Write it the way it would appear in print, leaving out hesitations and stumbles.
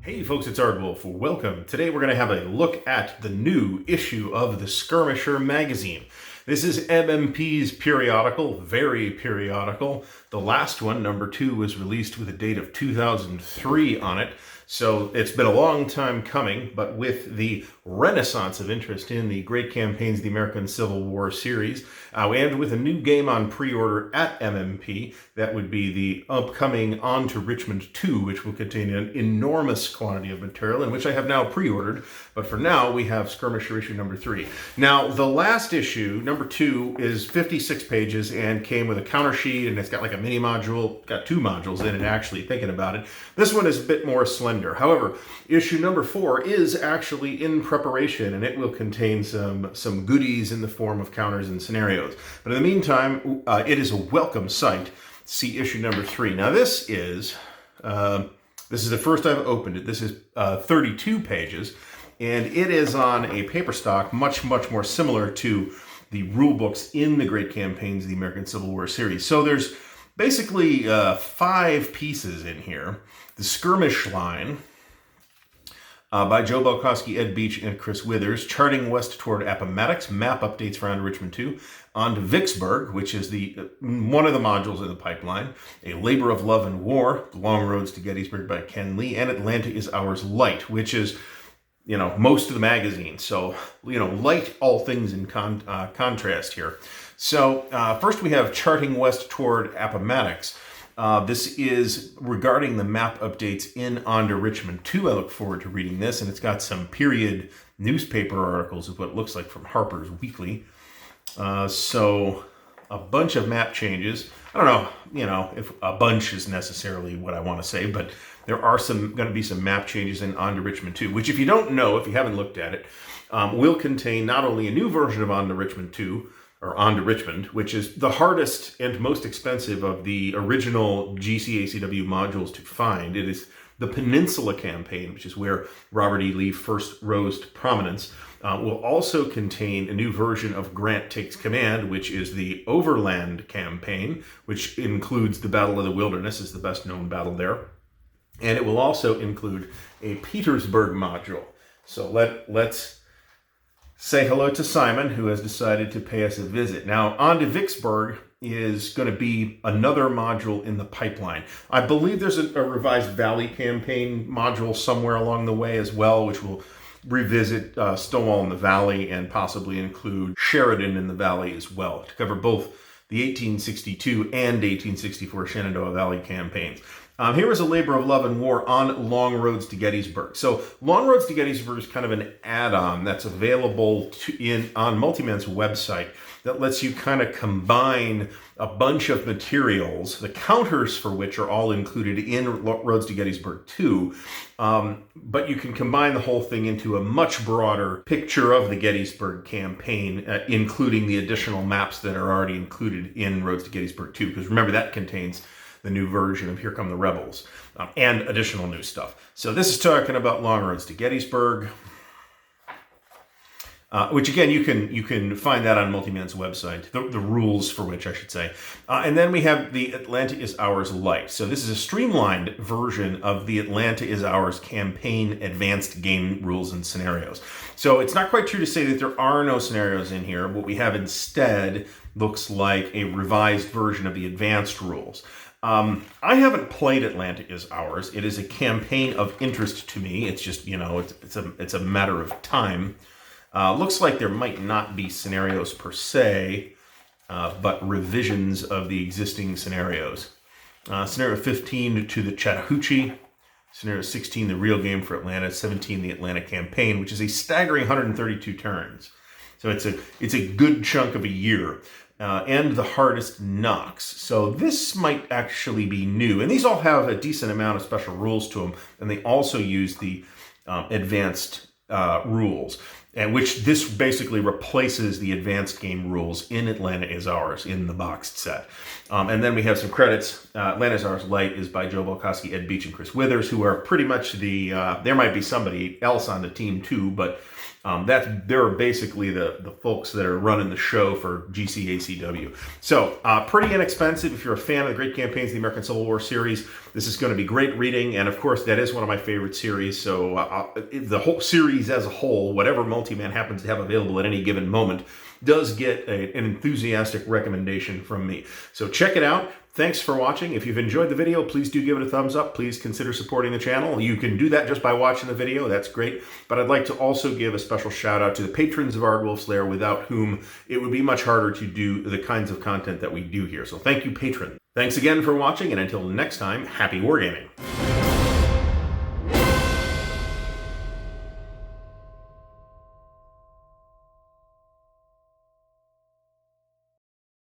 Hey folks, it's Ardwulf. Welcome. Today we're going to have a look at the new issue of the Skirmisher magazine. This is MMP's periodical, very periodical. The last one, number 2, was released with a date of 2003 on it. So it's been a long time coming, but with the renaissance of interest in the Great Campaigns of the American Civil War series, and with a new game on pre-order at MMP, that would be the upcoming On to Richmond 2, which will contain an enormous quantity of material, and which I have now pre-ordered. But for now, we have Skirmisher issue number 3. Now, the last issue, number 2, is 56 pages and came with a counter sheet, and it's got like a mini module, got 2 modules in it, actually, thinking about it. This one is a bit more slender. However, issue number 4 is actually in preparation, and it will contain some goodies in the form of counters and scenarios. But in the meantime, it is a welcome sight to see issue number 3. Now this is the first I've opened it. This is 32 pages, and it is on a paper stock much more similar to the rule books in the Great Campaigns of the American Civil War series. So there's basically 5 pieces in here. The Skirmisher Line by Joe Balkowski, Ed Beach, and Chris Withers, charting west toward Appomattox, map updates for On to Richmond 2, on to Vicksburg, which is one of the modules in the pipeline, A Labor of Love and War, The Long Roads to Gettysburg by Ken Lee, and Atlanta is Ours Light, which is, most of the magazine. So, light all things in contrast here. So, first we have charting west toward Appomattox. This is regarding the map updates in On to Richmond 2. I look forward to reading this, and it's got some period newspaper articles of what it looks like from Harper's Weekly. So a bunch of map changes. I don't know, if a bunch is necessarily what I want to say, but there are going to be some map changes in On to Richmond 2, which if you don't know, if you haven't looked at it, will contain not only a new version of On to Richmond 2, or On to Richmond, which is the hardest and most expensive of the original GCACW modules to find. It is the Peninsula campaign, which is where Robert E. Lee first rose to prominence. Will also contain a new version of Grant Takes Command, which is the Overland campaign, which includes the Battle of the Wilderness, is the best known battle there. And it will also include a Petersburg module. So let's say hello to Simon, who has decided to pay us a visit. Now, On to Vicksburg is going to be another module in the pipeline. I believe there's a revised Valley campaign module somewhere along the way as well, which will revisit Stonewall in the Valley and possibly include Sheridan in the Valley as well, to cover both the 1862 and 1864 Shenandoah Valley campaigns. Here is A Labor of Love and War on Long Roads to Gettysburg. So Long Roads to Gettysburg is kind of an add-on that's available on Multiman's website that lets you kind of combine a bunch of materials, the counters for which are all included in Roads to Gettysburg 2, but you can combine the whole thing into a much broader picture of the Gettysburg campaign, including the additional maps that are already included in Roads to Gettysburg 2, because remember that contains the new version of Here Come the Rebels, and additional new stuff. So this is talking about Long Roads to Gettysburg, which again, you can find that on Multiman's website, the rules for which I should say. And then we have the Atlanta is Ours Light. So this is a streamlined version of the Atlanta is Ours campaign advanced game rules and scenarios. So it's not quite true to say that there are no scenarios in here. What we have instead looks like a revised version of the advanced rules. I haven't played Atlanta is Ours. It is a campaign of interest to me. It's just, it's a matter of time. Looks like there might not be scenarios per se, but revisions of the existing scenarios. Scenario 15 to the Chattahoochee. Scenario 16, the real game for Atlanta. 17, the Atlanta campaign, which is a staggering 132 turns. So it's a good chunk of a year. And the hardest knocks. So this might actually be new. And these all have a decent amount of special rules to them. And they also use the advanced rules, and which this basically replaces the advanced game rules in Atlanta is Ours in the boxed set. And then we have some credits. Atlanta is Ours Light is by Joe Balkowski, Ed Beach, and Chris Withers, who are pretty much there might be somebody else on the team too, but They're basically the folks that are running the show for GCACW. So pretty inexpensive if you're a fan of the Great Campaigns of the American Civil War series. This is going to be great reading, and of course that is one of my favorite series. So the whole series as a whole, whatever Multi-Man happens to have available at any given moment, does get an enthusiastic recommendation from me. So check it out. Thanks for watching. If you've enjoyed the video, please do give it a thumbs up. Please consider supporting the channel. You can do that just by watching the video. That's great. But I'd like to also give a special shout out to the patrons of Ardwulf's Lair, without whom it would be much harder to do the kinds of content that we do here. So thank you, patron. Thanks again for watching, and until next time, happy wargaming.